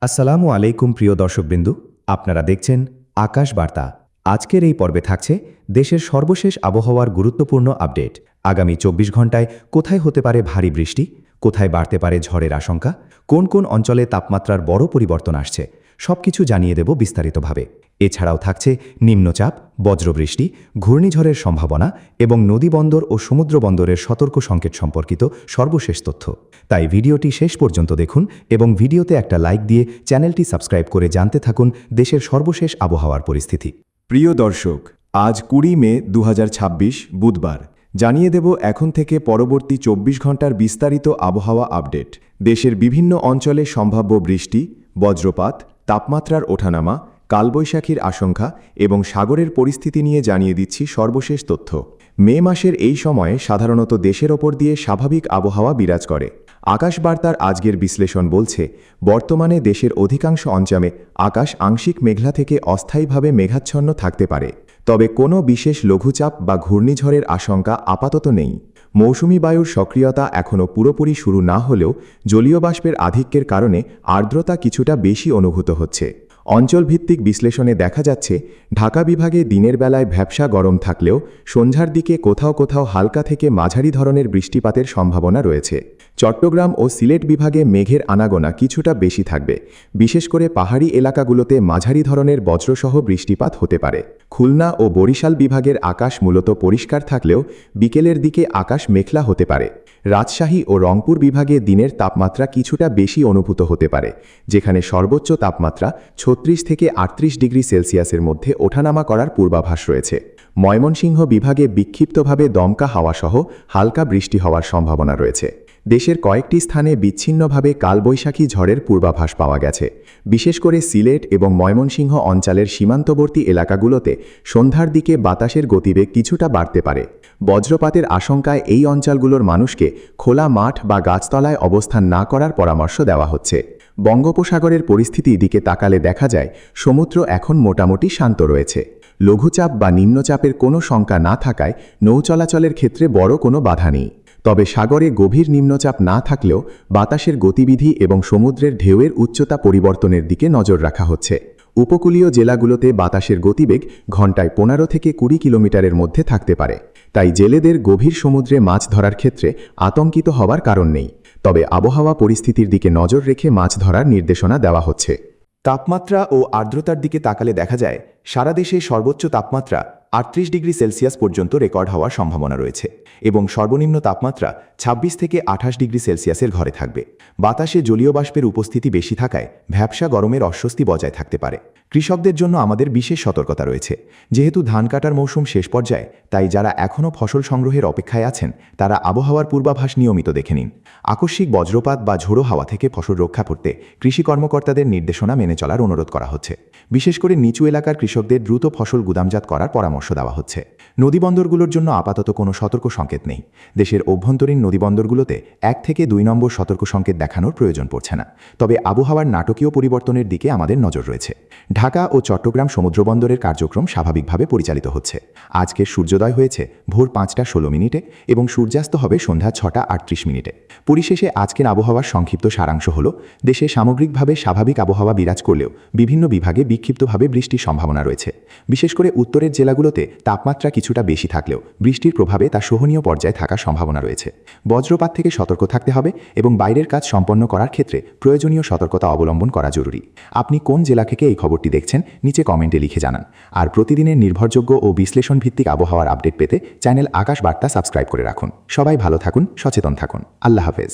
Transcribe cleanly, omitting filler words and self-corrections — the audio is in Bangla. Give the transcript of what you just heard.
আসসালামু আলাইকুম প্রিয় দর্শকবৃন্দু, আপনারা দেখছেন আকাশ বার্তা। আজকের এই পর্বে থাকছে দেশের সর্বশেষ আবহাওয়ার গুরুত্বপূর্ণ আপডেট। আগামী ২৪ ঘন্টায় কোথায় হতে পারে ভারী বৃষ্টি, কোথায় বাড়তে পারে ঝড়ের আশঙ্কা, কোন কোন অঞ্চলে তাপমাত্রার বড় পরিবর্তন আসছে, সবকিছু জানিয়ে দেব বিস্তারিতভাবে। এছাড়াও থাকছে নিম্নচাপ, বজ্রবৃষ্টি, ঘূর্ণিঝড়ের সম্ভাবনা এবং নদীবন্দর ও সমুদ্র বন্দরের সতর্ক সংকেত সম্পর্কিত সর্বশেষ তথ্য। তাই ভিডিওটি শেষ পর্যন্ত দেখুন এবং ভিডিওতে একটা লাইক দিয়ে চ্যানেলটি সাবস্ক্রাইব করে জানতে থাকুন দেশের সর্বশেষ আবহাওয়ার পরিস্থিতি। প্রিয় দর্শক, আজ ২০ মে ২০২৬ বুধবার। জানিয়ে দেব এখন থেকে পরবর্তী ২৪ ঘন্টার বিস্তারিত আবহাওয়া আপডেট। দেশের বিভিন্ন অঞ্চলে সম্ভাব্য বৃষ্টি, বজ্রপাত, তাপমাত্রার ওঠানামা, কালবৈশাখীর আশঙ্কা এবং সাগরের পরিস্থিতি নিয়ে জানিয়ে দিচ্ছি সর্বশেষ তথ্য। মে মাসের এই সময়ে সাধারণত দেশের ওপর দিয়ে স্বাভাবিক আবহাওয়া বিরাজ করে। আকাশ বার্তার আজকের বিশ্লেষণ বলছে, বর্তমানে দেশের অধিকাংশ অঞ্চলে আকাশ আংশিক মেঘলা থেকে অস্থায়ীভাবে মেঘাচ্ছন্ন থাকতে পারে, তবে কোনো বিশেষ লঘুচাপ বা ঘূর্ণিঝড়ের আশঙ্কা আপাতত নেই। মৌসুমি বায়ুর সক্রিয়তা এখনও পুরোপুরি শুরু না হলেও জলীয় বাষ্পের আধিক্যের কারণে আর্দ্রতা কিছুটা বেশি অনুভূত হচ্ছে। অঞ্চলভিত্তিক বিশ্লেষণে দেখা যাচ্ছে, ঢাকা বিভাগে দিনের বেলায় ভ্যাপসা গরম থাকলেও সন্ধ্যার দিকে কোথাও কোথাও হালকা থেকে মাঝারি ধরনের বৃষ্টিপাতের সম্ভাবনা রয়েছে। চট্টগ্রাম ও সিলেট বিভাগে মেঘের আনাগোনা কিছুটা বেশি থাকবে, বিশেষ করে পাহাড়ি এলাকাগুলোতে মাঝারি ধরনের বজ্রসহ বৃষ্টিপাত হতে পারে। খুলনা ও বরিশাল বিভাগের আকাশ মূলত পরিষ্কার থাকলেও বিকেলের দিকে আকাশ মেঘলা হতে পারে। রাজশাহী ও রংপুর বিভাগে দিনের তাপমাত্রা কিছুটা বেশি অনুভূত হতে পারে, যেখানে সর্বোচ্চ তাপমাত্রা ৩৬ থেকে ৩৮ ডিগ্রি সেলসিয়াসের মধ্যে ওঠানামা করার পূর্বাভাস রয়েছে। ময়মনসিংহ বিভাগে বিক্ষিপ্তভাবে দমকা হাওয়াসহ হালকা বৃষ্টি হওয়ার সম্ভাবনা রয়েছে। দেশের কয়েকটি স্থানে বিচ্ছিন্নভাবে কালবৈশাখী ঝড়ের পূর্বাভাস পাওয়া গেছে। বিশেষ করে সিলেট এবং ময়মনসিংহ অঞ্চলের সীমান্তবর্তী এলাকাগুলোতে সন্ধ্যার দিকে বাতাসের গতিবেগ কিছুটা বাড়তে পারে। বজ্রপাতের আশঙ্কায় এই অঞ্চলগুলোর মানুষকে খোলা মাঠ বা গাছতলায় অবস্থান না করার পরামর্শ দেওয়া হচ্ছে। বঙ্গোপসাগরের পরিস্থিতির দিকে তাকালে দেখা যায়, সমুদ্র এখন মোটামুটি শান্ত রয়েছে। লঘুচাপ বা নিম্নচাপের কোনো শঙ্কা না থাকায় নৌ চলাচলের ক্ষেত্রে বড় কোনো বাধা নেই। তবে সাগরে গভীর নিম্নচাপ না থাকলেও বাতাসের গতিবিধি এবং সমুদ্রের ঢেউয়ের উচ্চতা পরিবর্তনের দিকে নজর রাখা হচ্ছে। উপকূলীয় জেলাগুলোতে বাতাসের গতিবেগ ঘন্টায় ১৫ থেকে ২০ কিলোমিটারের মধ্যে থাকতে পারে, তাই জেলেদের গভীর সমুদ্রে মাছ ধরার ক্ষেত্রে আতঙ্কিত হওয়ার কারণ নেই। তবে আবহাওয়া পরিস্থিতির দিকে নজর রেখে মাছ ধরার নির্দেশনা দেওয়া হচ্ছে। তাপমাত্রা ও আর্দ্রতার দিকে তাকালে দেখা যায়, সারা দেশে সর্বোচ্চ তাপমাত্রা ৩৮ ডিগ্রি সেলসিয়াস পর্যন্ত রেকর্ড হওয়ার সম্ভাবনা রয়েছে এবং সর্বনিম্ন তাপমাত্রা ২৬ থেকে ২৮ ডিগ্রি সেলসিয়াসের ঘরে থাকবে। বাতাসে জলীয় বাষ্পের উপস্থিতি বেশি থাকায় ভ্যাপসা গরমের অস্বস্তি বজায় থাকতে পারে। কৃষকদের জন্য আমাদের বিশেষ সতর্কতা রয়েছে। যেহেতু ধান কাটার মৌসুম শেষ পর্যায়ে, তাই যারা এখনও ফসল সংগ্রহের অপেক্ষায় আছেন তারা আবহাওয়ার পূর্বাভাস নিয়মিত দেখে নিন। আকস্মিক বজ্রপাত বা ঝোড়ো হাওয়া থেকে ফসল রক্ষা করতে কৃষি কর্মকর্তাদের নির্দেশনা মেনে চলার অনুরোধ করা হচ্ছে। বিশেষ করে নিচু এলাকার কৃষকদের দ্রুত ফসল গুদামজাত করার পরামর্শ দেওয়া হচ্ছে। নদীবন্দরগুলোর জন্য আপাতত কোনো সতর্ক সংকেত নেই। দেশের অভ্যন্তরীণ নদীবন্দরগুলোতে ১ থেকে ২ নম্বর সতর্ক সংকেত দেখানোর প্রয়োজন পড়ছে না, তবে আবহাওয়ার নাটকীয় পরিবর্তনের দিকে আমাদের নজর রয়েছে। ঢাকা ও চট্টগ্রাম সমুদ্রবন্দরের কার্যক্রম স্বাভাবিকভাবে পরিচালিত হচ্ছে। আজকে সূর্যোদয় হয়েছে ভোর ৫টা ১৬ মিনিটে এবং সূর্যাস্ত হবে সন্ধ্যা ৬টা ৩৮ মিনিটে। পরিশেষে আজকের আবহাওয়ার সংক্ষিপ্ত সারাংশ হল, দেশে সামগ্রিকভাবে স্বাভাবিক আবহাওয়া বিরাজ করলেও বিভিন্ন বিভাগে বিক্ষিপ্তভাবে বৃষ্টির সম্ভাবনা রয়েছে। বিশেষ করে উত্তরের জেলাগুলোতে তাপমাত্রা কিছুটা বেশি থাকলেও বৃষ্টির প্রভাবে তা সহনীয় পর্যায়ে থাকার সম্ভাবনা রয়েছে। বজ্রপাত থেকে সতর্ক থাকতে হবে এবং বাইরের কাজ সম্পন্ন করার ক্ষেত্রে প্রয়োজনীয় সতর্কতা অবলম্বন করা জরুরি। আপনি কোন জেলা থেকে এই খবরটি দেখছেন নিচে কমেন্টে লিখে জানান। আর প্রতিদিনের নির্ভরযোগ্য ও বিশ্লেষণ ভিত্তিক আবহাওয়ার আপডেট পেতে চ্যানেল আকাশ বার্তা সাবস্ক্রাইব করে রাখুন। সবাই ভালো থাকুন, সচেতন থাকুন। আল্লাহ হাফেজ।